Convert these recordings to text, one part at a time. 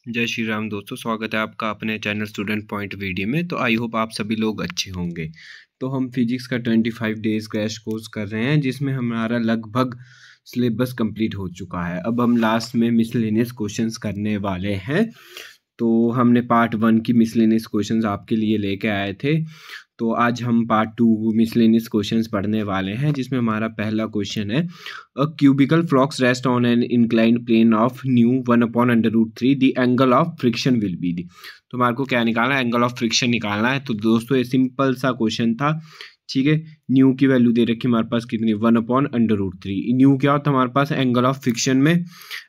जय श्री राम दोस्तों, स्वागत है आपका अपने चैनल स्टूडेंट पॉइंट वीडियो में। तो आई होप आप सभी लोग अच्छे होंगे। तो हम फिजिक्स का 25 डेज क्रैश कोर्स कर रहे हैं, जिसमें हमारा लगभग सिलेबस कंप्लीट हो चुका है। अब हम लास्ट में मिसलेनियस क्वेश्चंस करने वाले हैं। तो हमने पार्ट 1 की मिसलेनियस क्वेश्चंस आपके लिए लेके आए थे। तो आज हम पार्ट 2 मिसलेनियस क्वेश्चंस पढ़ने वाले हैं, जिसमें हमारा पहला क्वेश्चन है a cubical flocks rest on an inclined plane of mu 1/√3 the angle of friction will be the. तो हमारे को क्या निकालना है? एंगल ऑफ फ्रिक्शन निकालना है। तो दोस्तों ये सिंपल सा क्वेश्चन था, ठीक है। न्यू की वैल्यू दे रखी हमारे पास कितनी, 1/√3। न्यू क्या होता है हमारे पास? एंगल ऑफ फ्रिक्शन में,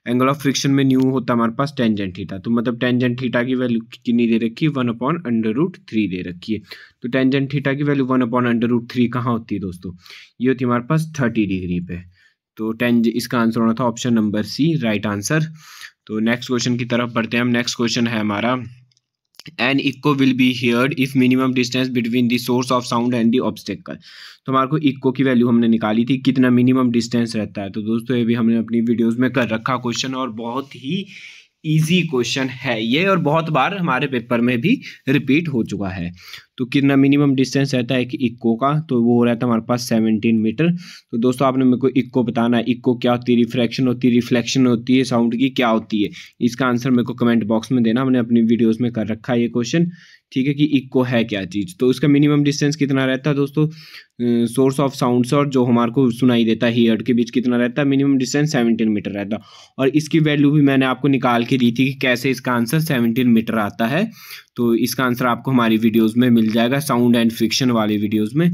एंगल ऑफ फ्रिक्शन में न्यू होता है हमारे पास टेंजेंट थीटा। तो मतलब टेंजेंट थीटा की वैल्यू कितनी दे रखी है? 1/√3 दे रखी है। तो टेंजेंट थीटा की वैल्यू 1/√3 कहाँ होती है दोस्तों? ये होती है हमारे पास 30 डिग्री पे। तो इसका आंसर होना था option number C, right answer. तो नेक्स्ट क्वेश्चन की तरफ बढ़ते हैं हम। नेक्स्ट क्वेश्चन है हमारा, an echo will be heard if minimum distance between the source of sound and the obstacle. तो हमारे को इको की वैल्यू हमने निकाली थी, कितना मिनिमम डिस्टेंस रहता है। तो दोस्तों ये भी हमने अपनी वीडियोस में कर रखा क्वेश्चन, और बहुत ही इजी क्वेश्चन है ये, और बहुत बार हमारे पेपर में भी रिपीट हो चुका है। तो कितना मिनिमम डिस्टेंस रहता है कि इक्को का? तो वो रहता है हमारे पास 17 मीटर। तो दोस्तों आपने मेरे को इक्को बताना है, इक्को क्या होती है, रिफ्रैक्शन होती है, रिफ्लेक्शन होती है, साउंड की क्या होती है। इसका आंसर मेरे को कमेंट बॉक्स में देना, हमने अपनी वीडियोस में कर रखा है ये क्वेश्चन, ठीक है, कि इक्को है क्या चीज़। तो इसका मिनिमम डिस्टेंस कितना रहता है दोस्तों? सोर्स ऑफ साउंड से और जो हमारे को सुनाई देता है हियर्ड के बीच कितना रहता है? मिनिमम डिस्टेंस 17 मीटर रहता है। और इसकी वैल्यू भी मैंने आपको निकाल के दी थी कि कैसे इसका आंसर 17 मीटर आता है। तो इसका आंसर आपको हमारी वीडियोस में मिल जाएगा, साउंड एंड फ्रिक्शन वाली वीडियोस में।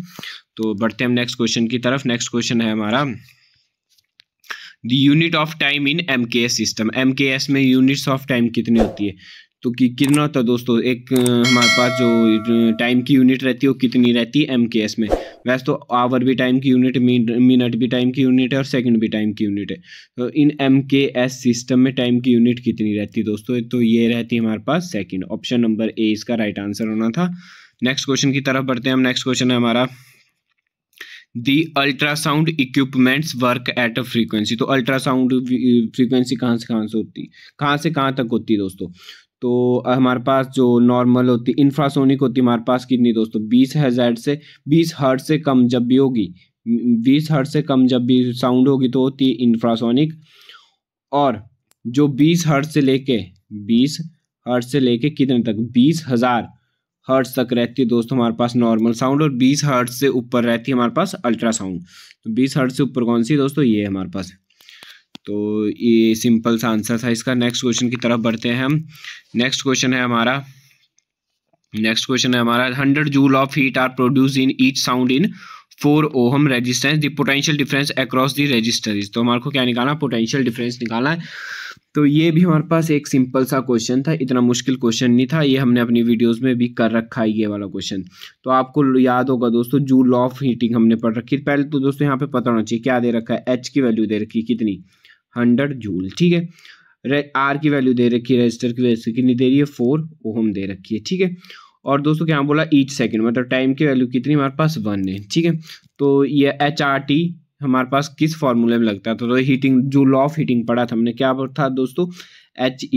तो बढ़ते हैं हम नेक्स्ट क्वेश्चन की तरफ। नेक्स्ट क्वेश्चन है हमारा, the unit of time in MKS system. MKS में यूनिट्स ऑफ टाइम कितनी होती है? तो कितना होता है दोस्तों? एक हमारे पास जो टाइम की यूनिट रहती है वो कितनी रहती है एमकेएस में? वैसे तो आवर भी टाइम की यूनिट, मिनट भी टाइम की यूनिट है, और सेकंड भी टाइम की यूनिट है। तो इन एमकेएस सिस्टम में टाइम की यूनिट कितनी रहती है दोस्तों? तो ये रहती है हमारे पास सेकंड। ऑप्शन नंबर ए इसका राइट आंसर होना था। नेक्स्ट क्वेश्चन की तरफ बढ़ते हैं हम। नेक्स्ट क्वेश्चन है हमारा, the ultrasound equipments work at a frequency. तो अल्ट्रासाउंड फ्रीक्वेंसी कहाँ से होती है, कहाँ से कहाँ तक होती है दोस्तों? तो हमारे पास जो नॉर्मल होती है, इंफ्रासोनिक होती है हमारे पास कितनी दोस्तों? 20 हर्ट्ज से 20 हर्ट्ज से कम जब भी होगी, 20 हर्ट्ज से कम जब भी साउंड होगी तो होती है इंफ्रासोनिक। और जो 20 हर्ट्ज से लेके कितने तक, 20,000 हर्ट्ज तक रहती है दोस्तों हमारे पास नॉर्मल साउंड, और 20 हर्ट्ज से ऊपर रहती है हमारे पास अल्ट्रासाउंड। तो 20 हर्ट्ज से ऊपर कौन सी दोस्तों? ये है हमारे पास। तो ये सिंपल सा आंसर था इसका। नेक्स्ट क्वेश्चन की तरफ बढ़ते हैं हम। नेक्स्ट क्वेश्चन है हमारा 100 joule of heat are produce in each sound in 4 ohm resistance, the potential difference across the resistors. तो हमारे को क्या निकालना? पोटेंशियल डिफरेंस निकालना है। तो ये भी हमारे पास एक सिंपल सा क्वेश्चन था, इतना मुश्किल क्वेश्चन नहीं था। ये हमने अपनी वीडियोस में भी कर रखा है ये वाला क्वेश्चन। तो आपको याद होगा दोस्तों, जूल ऑफ हीटिंग हमने पढ़ रखी है। पहले तो दोस्तों यहाँ पे पता होना चाहिए क्या दे रखा है। एच की वैल्यू दे रखी है कितनी? 100 जूल, ठीक है। आर की वैल्यू दे रखी है, रेजिस्टर की वैल्यू कितनी दे रही है? 4 ओहम दे रखी है, ठीक है। और दोस्तों क्या बोला? ईच सेकंड, मतलब टाइम की वैल्यू कितनी हमारे पास? 1 है, ठीक है। तो ये HRT हमारे पास किस फॉर्मूले में लगता है? तो हीटिंग, जो लॉ ऑफ हीटिंग पढ़ा था हमने, क्या था दोस्तों? H =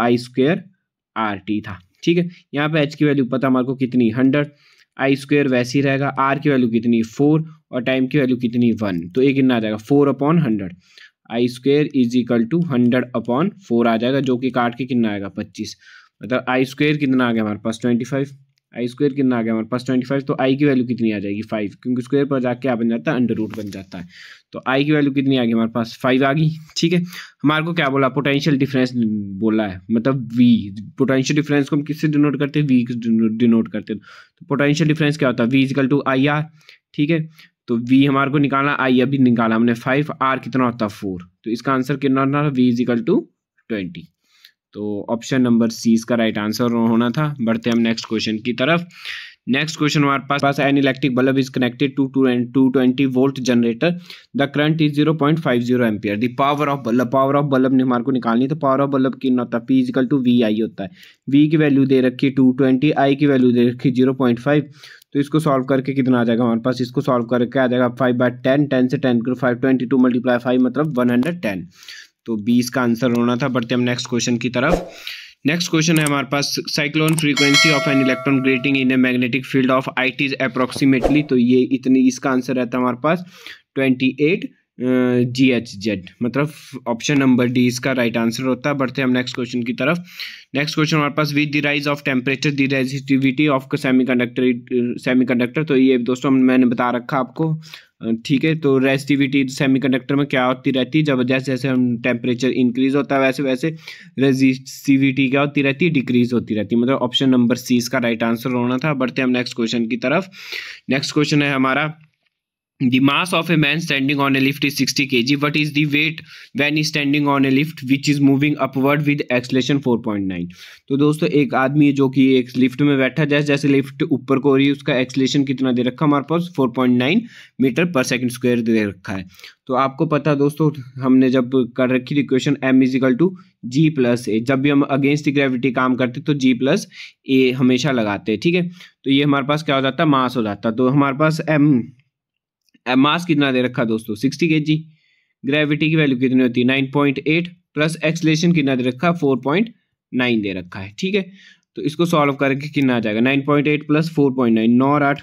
I² RT था, ठीक है। यहाँ पे H की वैल्यू पता हमारे को कितनी? 100। I² वैसी रहेगा। R की वैल्यू कितनी? 4, और टाइम की वैल्यू कितनी? 1। तो ये कितना आ जाएगा? 4/100। I² = 100/4 आ जाएगा, जो कि काट के कितना आएगा? 25। मतलब I² कितना आ गया हमारे पास? 25। I² कितना आ गया हमारे पास? 25। तो I की वैल्यू कितनी आ जाएगी? 5, क्योंकि स्क्वायर पर जाके क्या बन जाता है? अंडर रूट बन जाता है। तो I की वैल्यू कितनी आ गई हमारे पास? 5 आ गई, ठीक है। हमारे को क्या बोला? पोटेंशियल डिफरेंस बोला है, मतलब V। पोटेंशियल डिफरेंस को हम किससे डिनोट करते हैं? V डिनोट करते हैं। तो पोटेंशियल डिफरेंस क्या होता है? V = IR, ठीक है। तो V हमारे को निकालना, I अभी निकाला हमने 5, R कितना होता है? 4। तो इसका आंसर कितना होना था? V = 20। तो ऑप्शन नंबर सी इसका राइट आंसर होना था। बढ़ते हैं हम नेक्स्ट क्वेश्चन की तरफ। नेक्स्ट क्वेश्चन हमारे पास, an electric bulb is connected to 220 volt generator, the current is 0.50 ampere, the power of bulb. Power of bulb ने हमारे को निकालनी, तो पावर ऑफ बल्ब कितना होता है? P = VI होता है। V की वैल्यू दे रखी है 220, I की वैल्यू दे रखी है 0.5। तो इसको सॉल्व करके कितना आ जाएगा हमारे पास? इसको सॉल्व करके आ जाएगा 5/10, 10 से 10 करो 5, 22 × 5 मतलब 110। तो 20 का आंसर होना था। बढ़ते हम नेक्स्ट क्वेश्चन की तरफ। नेक्स्ट क्वेश्चन है हमारे पास, cyclone frequency of an electron grating in a magnetic field of IT is approximately, तो ये इतनी, इसका आंसर रहता है हमारे पास 28 GHz, मतलब ऑप्शन नंबर डी इसका राइट आंसर होता है। बढ़ते हैं हम नेक्स्ट क्वेश्चन की तरफ। नेक्स्ट क्वेश्चन हमारे पास, with the rise of temperature the resistivity of semiconductor, तो ये दोस्तों मैंने बता रखा आपको, ठीक है। तो रेजिस्टिविटी सेमीकंडक्टर में क्या होती रहती है, जब जैसे जैसे हम टेम्परेचर इंक्रीज होता है वैसे वैसे रेजिस्टिविटी क्या होती रहती है, डिक्रीज होती रहती है, मतलब ऑप्शन नंबर सी इसका राइट आंसर होना था। बढ़ते हैं हम नेक्स्ट क्वेश्चन की तरफ। नेक्स्ट क्वेश्चन है हमारा, the mass of a man standing on a lift is 60 kg. What is the weight when he standing on a lift which is moving upward with acceleration 4.9? तो दोस्तों एक आदमी जो कि एक लिफ्ट में बैठा, जैसे जैसे लिफ्ट ऊपर को हो रही है उसका एक्सलेशन कितना दे रखा हमारे पास, 4.9 मीटर पर सेकंड स्क्वायर दे रखा है। तो आपको पता है दोस्तों, हमने जब कर रखी थी इक्वेशन m=g+a, जब भी हम अगेंस्ट ग्रेविटी काम करते तो g+a हमेशा लगाते हैं, ठीक है। तो ये हमारे पास क्या हो जाता है, मास हो जाता। तो हमारे पास मास कितना दे रखा दोस्तों, 60 kg। ग्रेविटी की वैल्यू कितनी होती है, 9.8, प्लस एक्सलेशन कितना दे रखा है, 4.9 दे रखा है, ठीक है। तो इसको सॉल्व करके कितना आ जाएगा, 9.8 प्लस 4.9, 9 और 8,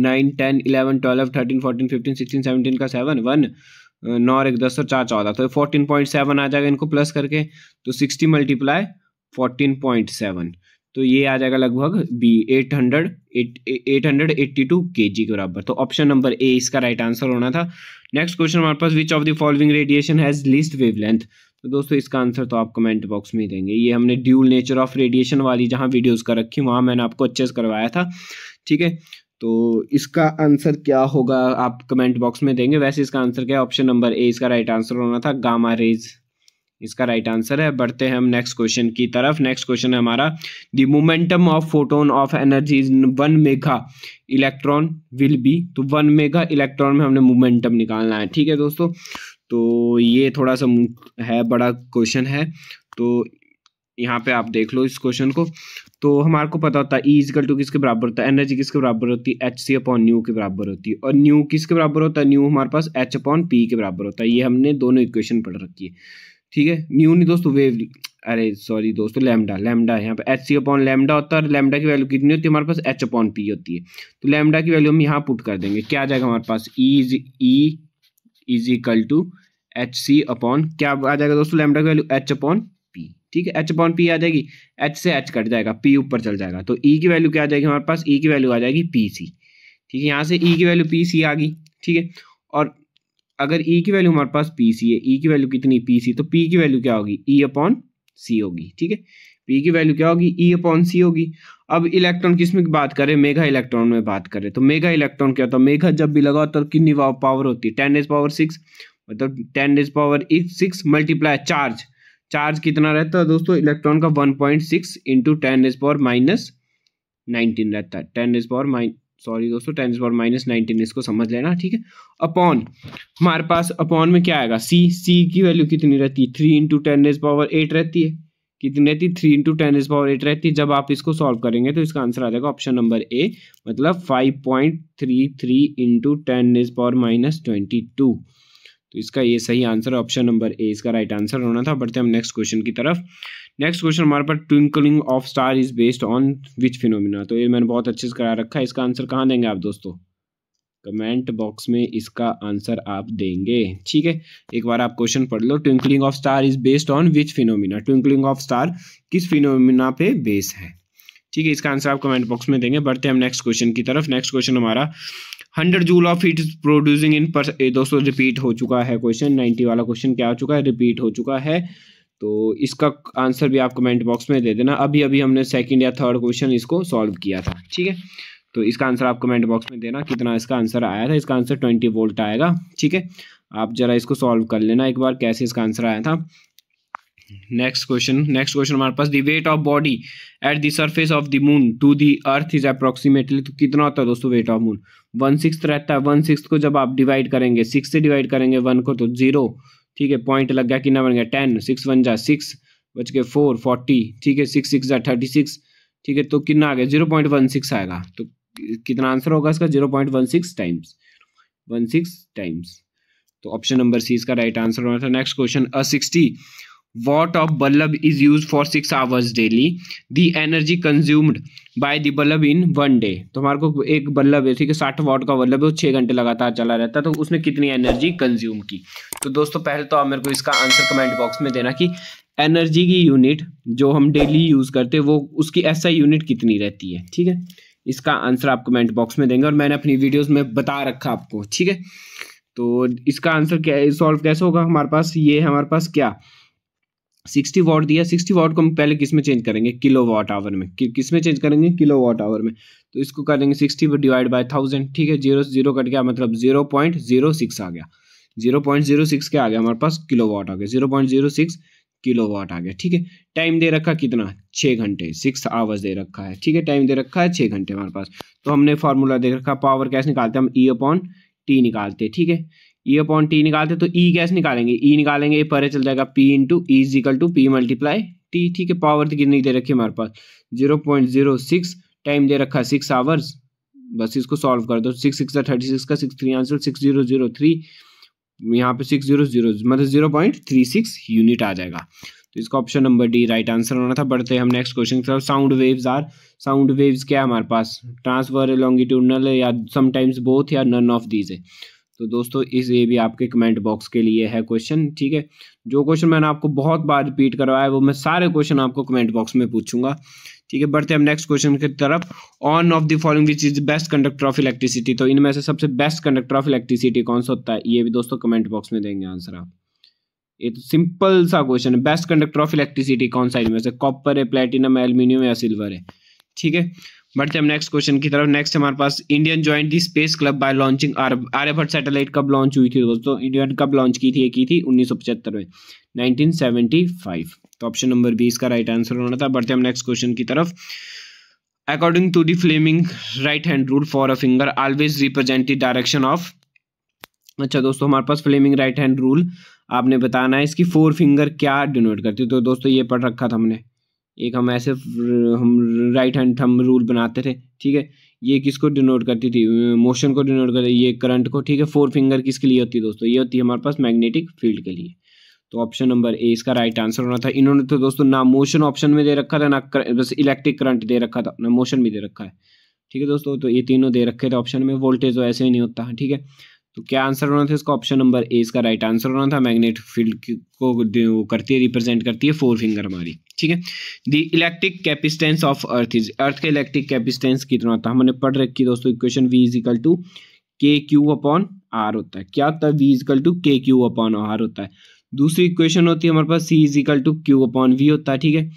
9 10 11 12 13 14 15 16 17 का 7 1, 9 और 1 10 और 4 14, तो 14.7 आ जाएगा इनको प्लस करके। तो 60 × 14.7, तो ये आ जाएगा लगभग 882 kg के बराबर। तो ऑप्शन नंबर ए इसका राइट आंसर होना था। नेक्स्ट क्वेश्चन हमारे पास, which of the following radiation has least wavelength, तो दोस्तों इसका आंसर तो आप कमेंट बॉक्स में ही देंगे। ये हमने ड्यूल नेचर ऑफ रेडिएशन वाली जहां वीडियोस कर रखी वहां मैंने आपको अच्छे से करवाया था, ठीक है। तो इसका आंसर क्या होगा आप कमेंट बॉक्स में देंगे। वैसे इसका आंसर क्या है, ऑप्शन नंबर ए इसका राइट आंसर होना था, गामा रेज इसका राइट आंसर है। बढ़ते हैं हम नेक्स्ट क्वेश्चन की तरफ। नेक्स्ट क्वेश्चन है हमारा, the momentum of photon of energy is 1 mega electron will be, तो 1 मेगा इलेक्ट्रॉन में हमने मोमेंटम निकालना है, ठीक है दोस्तों। तो ये थोड़ा सा है, बड़ा क्वेश्चन है, तो यहाँ पे आप देख लो इस क्वेश्चन को। तो हमारे को पता होता है E = किसके बराबर होता है, एनर्जी किसके बराबर होती है, hc/न्यू के बराबर होती है, और न्यू किसके बराबर होता है, न्यू हमारे पास h/p के बराबर होता है। ये हमने दोनों इक्वेशन पढ़ रखी है, ठीक है। न्यू नहीं दोस्तों, वेव, अरे सॉरी दोस्तों, लैम्डा है यहाँ पे, hc/लैम्डा होता है, और लैम्डा की वैल्यू कितनी होती है हमारे पास, h/p होती है। तो लैम्डा की वैल्यू हम यहाँ पुट कर देंगे, क्या आ जाएगा हमारे पास, E = hc/ क्या आ जाएगा दोस्तों, लैम्डा की वैल्यू h/p, ठीक है। h/p आ जाएगी, h से h कट जाएगा, p ऊपर चल जाएगा, तो E की वैल्यू क्या आ जाएगी हमारे पास, E की वैल्यू आ जाएगी pc, ठीक है। यहाँ से E की वैल्यू pc आ गई, ठीक है। और अगर E की वैल्यू हमारे पास pc है, E की वैल्यू कितनी pc, तो P की वैल्यू क्या होगी, E/c होगी, ठीक है। P की वैल्यू क्या होगी, E/c होगी। अब इलेक्ट्रॉन किस में बात करें, मेगा इलेक्ट्रॉन में बात करें, तो मेगा इलेक्ट्रॉन क्या होता है, मेगा जब भी लगा तो कितनी पावर होती है, 10⁻6, मतलब 10⁻6 मल्टीप्लाई चार्ज कितना रहता है दोस्तों इलेक्ट्रॉन का, 1.6 × 10⁻19 रहता है, 10⁻19 इसको समझ लेना, ठीक है। अपॉन हमारे पास अपॉन में क्या आएगा, सी की वैल्यू कितनी रहती है, 3 × 10⁸ रहती है, कितनी रहती है, 3 × 10⁸ रहती है। जब आप इसको सॉल्व करेंगे तो इसका आंसर आ जाएगा ऑप्शन नंबर ए, मतलब 5.33 × 10⁻22। तो इसका ये सही आंसर ऑप्शन नंबर ए इसका राइट आंसर होना था। बढ़ते हैं हम नेक्स्ट क्वेश्चन की तरफ। नेक्स्ट क्वेश्चन हमारे पास, twinkling of star is based on which phenomena, तो ये मैंने बहुत अच्छे से करा रखा है। इसका आंसर कहाँ देंगे आप दोस्तों, कमेंट बॉक्स में इसका आंसर आप देंगे, ठीक है। एक बार आप क्वेश्चन पढ़ लो, twinkling of star is based on which phenomena, twinkling of star किस फिनोमिना पे बेस है, ठीक है। इसका आंसर आप कमेंट बॉक्स में देंगे। बढ़ते हैं हम नेक्स्ट क्वेश्चन की तरफ। नेक्स्ट क्वेश्चन हमारा, 100 joule of heat producing in पर, दोस्तों रिपीट हो चुका है क्वेश्चन, 90 वाला क्वेश्चन क्या हो चुका है, रिपीट हो चुका है। तो इसका आंसर भी आप कमेंट बॉक्स में दे देना। अभी हमने सेकंड या थर्ड क्वेश्चन इसको सॉल्व किया था, ठीक है। तो इसका आंसर आप कमेंट बॉक्स में देना, कितना इसका आंसर आया था। इसका आंसर 20 वोल्ट आएगा, ठीक है। आप जरा इसको सॉल्व कर लेना एक बार, कैसे इसका आंसर आया था। नेक्स्ट क्वेश्चन हमारे पास, the weight of body at the surface of the moon to the earth is approximately, तो कितना होता है दोस्तों वेट ऑफ मून, 1/6 रहता है। 1/6 को जब आप डिवाइड करेंगे, 6 से डिवाइड करेंगे 1 को, तो 0, ठीक है। पॉइंट लग गया, कितना बन गया 10, 6 × 1 = 6, बच के 4 40, ठीक है। 6 × 6 = 36, ठीक है। तो कितना आ गया, 0.16 आएगा। तो कितना आंसर होगा इसका, 0.16 टाइम्स। तो ऑप्शन नंबर सी इसका राइट आंसर होना था। Next question, watt of bulb is used for 6 hours daily, the energy consumed by the bulb in 1 day। तो हमारे को एक बल्ब है, ठीक है, 60 वाट का बल्ब है, वो 6 घंटे लगातार चला रहता है, तो उसने कितनी एनर्जी कंज्यूम की। तो दोस्तों पहले तो आप मेरे को इसका आंसर कमेंट बॉक्स में देना कि एनर्जी की यूनिट जो हम डेली यूज करते हैं वो उसकी एसआई यूनिट कितनी रहती है, ठीक है। इसका आंसर आप कमेंट बॉक्स में देंगे और मैंने अपनी वीडियोस में बता रखा आपको, ठीक है। तो इसका आंसर क्या है, सॉल्व कैसे होगा, हमारे पास ये है, हमारे पास क्या 60 वाट दिया, 60 वाट को हम पहले किस में चेंज करेंगे, किलो वाट आवर में, किस में चेंज करेंगे, किलो वाट आवर में। तो इसको कर देंगे 60 डिवाइड बाय 1000, ठीक है, 0 0 कट गया, मतलब 0.06 आ गया, 0.06 क्या आ गया हमारे पास, किलो वाट आ गया, 0.06 किलो वाट आ गया, ठीक है। टाइम दे रखा कितना, 6 घंटे, 6 आवर्स दे रखा है, ठीक है, टाइम दे रखा है 6 घंटे हमारे पास। तो हमने फार्मूला दे रखा, पावर कैसे निकालते हैं हम, E/T निकालते हैं, ठीक है, E/T निकालते तो E कैसे निकालेंगे, E निकालेंगे, ये परे चल जाएगा, P into E is equal to P multiply T, ठीक है। पावर कितनी दे रखी है हमारे पास 0.06, टाइम दे रखा 6 आवर्स, बस इसको सॉल्व कर दो, 6 6 36 का 6 3 आंसर 6003, यहाँ पे 600 मतलब 0.36 यूनिट आ जाएगा। तो इसका option number D right answer होना था। बढ़ते हैं हम नेक्स्ट क्वेश्चन की तरफ। Sound waves are, sound waves क्या है हमारे पास, ट्रांसफर लॉन्गिट्यूडनल है या समटाइम्स बोथ या नन ऑफ दीज है। तो दोस्तों इस ये भी आपके कमेंट बॉक्स के लिए है क्वेश्चन, ठीक है। जो क्वेश्चन मैंने आपको बहुत बार रिपीट करवाया है वो मैं सारे क्वेश्चन आपको कमेंट बॉक्स में पूछूंगा, ठीक है। बढ़ते हैं हम नेक्स्ट क्वेश्चन की तरफ। On off the following which is best conductor of electricity, तो इनमें से सबसे बेस्ट कंडक्टर ऑफ इलेक्ट्रिसिटी कौन सा होता है, ये भी दोस्तों कमेंट बॉक्स में देंगे आंसर आप। ये तो सिंपल सा क्वेश्चन है, बेस्ट कंडक्टर ऑफ इलेक्ट्रिसिटी कौन सा इनमें से, कॉपर है, प्लेटिनम है, एल्यूमिनियम या सिल्वर है, ठीक है। बढ़ते हम नेक्स्ट क्वेश्चन की तरफ। नेक्स्ट हमारे पास Indian joined the space club by launching Aryabhata satellite कब लॉन्च हुई थी दोस्तों, इंडियन कब लॉन्च की थी, ये की थी 1975 में, 1975। तो ऑप्शन नंबर बी इसका राइट आंसर होना था। बढ़ते हम नेक्स्ट क्वेश्चन की तरफ। According to the Fleming right hand rule for a finger always represent the direction of, अच्छा दोस्तों हमारे पास फ्लेमिंग राइट हैंड रूल आपने बताना है इसकी 4 फिंगर क्या डिनोट करती है। तो दोस्तों ये पढ़ रखा था हमने, एक हम ऐसे हम राइट हैंड थंब रूल बनाते थे, ठीक है। ये किसको डिनोट करती थी, मोशन को डिनोट करती, ये करंट को, ठीक है। 4 फिंगर किसके लिए होती है दोस्तों, ये होती है हमारे पास मैग्नेटिक फील्ड के लिए। तो ऑप्शन नंबर ए इसका राइट आंसर होना था। इन्होंने तो दोस्तों ना मोशन ऑप्शन में दे रखा था, ना बस इलेक्ट्रिक करंट दे रखा था, ना मोशन भी दे रखा है, ठीक है दोस्तों। तो ये तीनों दे रखे थे ऑप्शन में, वोल्टेज तो ऐसे ही नहीं होता, ठीक है। तो क्या आंसर होना था इसका, ऑप्शन नंबर ए इसका राइट आंसर होना था। मैग्नेटिक फील्ड को करती है, रिप्रेजेंट करती है 4 फिंगर हमारी, ठीक है। The electric capacitance of earth is, earth का इलेक्ट्रिक कैपेसिटेंस कितना होता है, हमने पढ़ रखी दोस्तों equation, V is equal to KQ/R होता है। क्या होता है, V is equal to KQ/R होता है। दूसरी इक्वेशन होती है हमारे पास C is equal to Q/V होता है, ठीक है।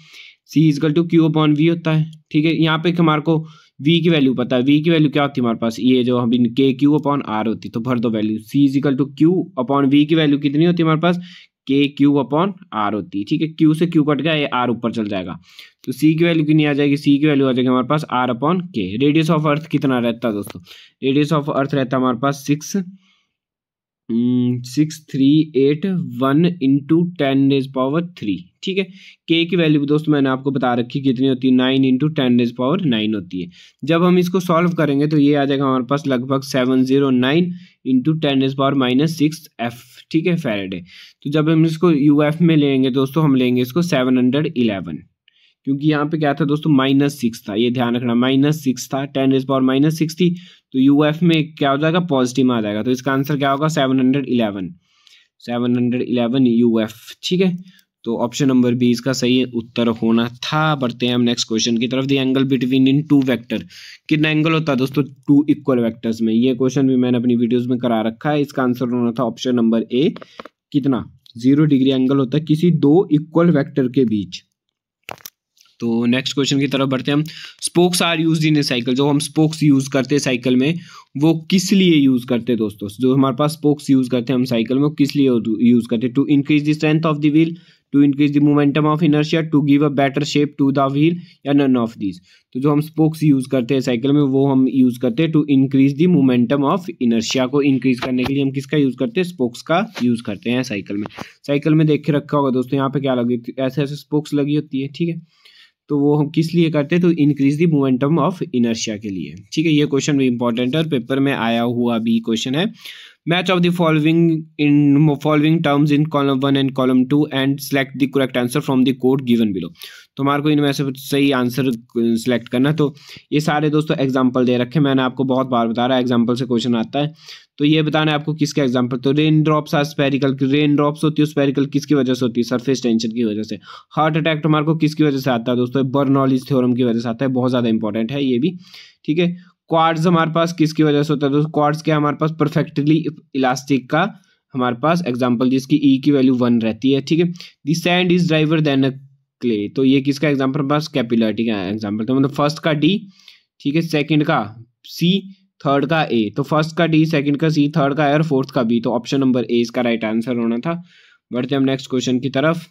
C is equal to Q/V होता है, ठीक है। यहाँ पे हमारे को V की वैल्यू पता है, V की वैल्यू क्या होती है हमारे पास, ये जो अभी KQ/R होती है, तो भर दो value. C is equal to Q/V की वैल्यू कितनी होती है हमारे पास, KQ/R होती है, ठीक है। Q से Q कट गया, ये R ऊपर चल जाएगा, तो C की वैल्यू कितनी आ जाएगी, C की वैल्यू आ जाएगी हमारे पास R/K। रेडियस ऑफ अर्थ कितना रहता है दोस्तों, रेडियस ऑफ अर्थ रहता है हमारे पास 6381 इंटू 10⁻3, ठीक है। K की वैल्यू भी दोस्तों मैंने आपको बता रखी कितनी होती है, 9 इंटू 10⁻9 होती है। जब हम इसको सॉल्व करेंगे तो ये आ जाएगा हमारे पास लगभग 709 इंटू 10⁻6 F, ठीक है, फैराडे। तो जब हम इसको UF में लेंगे दोस्तों, हम लेंगे इसको 711, क्योंकि यहाँ पे क्या था दोस्तों -6 था, ये ध्यान रखना -6 था, 10⁻6 थी, तो UF में क्या हो जाएगा, पॉजिटिव में आ जाएगा। तो इसका आंसर क्या होगा, 711 UF, ठीक है। तो ऑप्शन नंबर बी इसका सही उत्तर होना था। बढ़ते हैं हम नेक्स्ट क्वेश्चन की तरफ। The angle between in 2 vector, कितना एंगल होता है दोस्तों 2 इक्वल वेक्टर्स में, ये क्वेश्चन भी मैंने अपनी वीडियोस में करा रखा है। इसका आंसर होना था ऑप्शन नंबर ए, कितना 0 डिग्री एंगल होता है किसी 2 इक्वल वेक्टर के बीच। तो नेक्स्ट क्वेश्चन की तरफ बढ़ते हैं हम। Spokes are use in a cycle, जो हम स्पोक्स यूज करते हैं साइकिल में वो किस लिए यूज करते हैं दोस्तों, जो हमारे पास स्पोक्स यूज करते हैं हम साइकिल में वो किस लिए यूज करते हैं, to increase the strength of the wheel, to increase the momentum of inertia, to give a better shape to the wheel, या नन ऑफ दीज। तो जो हम स्पोक्स यूज करते हैं साइकिल में वो हम यूज करते हैं to increase the momentum of inertia को इंक्रीज करने के लिए हम किसका यूज करते हैं, स्पोक्स का यूज करते हैं साइकिल में। साइकिल में देख के रखा होगा दोस्तों, यहाँ पे क्या लगी, ऐसे ऐसे स्पोक्स लगी होती है, ठीक है। तो वो हम किस लिए करते हैं, तो increase the momentum of inertia के लिए, ठीक है। ये क्वेश्चन भी इंपॉर्टेंट है और पेपर में आया हुआ भी क्वेश्चन है। Match of the following terms in column 1 and column 2 and select the correct answer from the code given below. तो हमारे को इनमें से सही आंसर सेलेक्ट करना। तो ये सारे दोस्तों एग्जाम्पल दे रखे, मैंने आपको बहुत बार बता रहा है एग्जाम्पल से क्वेश्चन आता है। तो ये बताना है आपको किसके एग्जाम्पल। तो rain drops are spherical, rain drops होती है स्पेरिकल किसकी वजह से होती है, सरफेस टेंशन की वजह से। हार्ट अटैक हमारे को किसकी वजह से आता है दोस्तों, बर्नौलीज थ्योरम की वजह से आता है, बहुत ज्यादा इंपॉर्टेंट है ये भी, ठीक है। क्वार्ट्ज हमारे पास किसकी वजह से होता है दोस्तों, क्वार्ट्ज क्या हमारे पास परफेक्टली इलास्टिक का हमारे पास एग्जाम्पल जिसकी ई की वैल्यू 1 रहती है, ठीक है। The sand is drier than a clay, तो ये किसका एग्जाम्पल पास कैपिलरिटी का एग्जाम्पल। तो मतलब फर्स्ट का डी, ठीक है, सेकंड का सी, थर्ड का ए। तो फर्स्ट का डी, सेकंड का सी, थर्ड का ए और फोर्थ का बी। तो ऑप्शन नंबर ए इसका राइट आंसर होना था। बढ़ते हम नेक्स्ट क्वेश्चन की तरफ।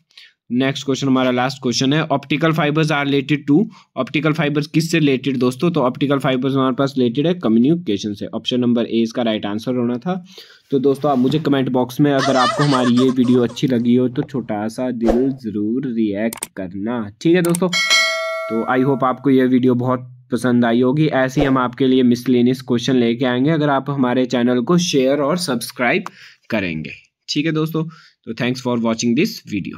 नेक्स्ट क्वेश्चन हमारा लास्ट क्वेश्चन है, optical fibres are related to. Optical fibres किससे रिलेटेड दोस्तों, तो ऑप्टिकल फाइबर्स हमारे पास रिलेटेड है कम्युनिकेशन से। ऑप्शन नंबर ए इसका राइट आंसर होना था। तो दोस्तों आप मुझे कमेंट बॉक्स में अगर आपको हमारी ये वीडियो अच्छी लगी हो तो छोटा सा दिल जरूर रिएक्ट करना, ठीक है दोस्तों। तो आई होप आपको ये वीडियो बहुत पसंद आई होगी। ऐसे ही हम आपके लिए मिसलेनियस क्वेश्चन लेके आएंगे अगर आप हमारे चैनल को शेयर और सब्सक्राइब करेंगे, ठीक है दोस्तों। तो thanks for watching this video.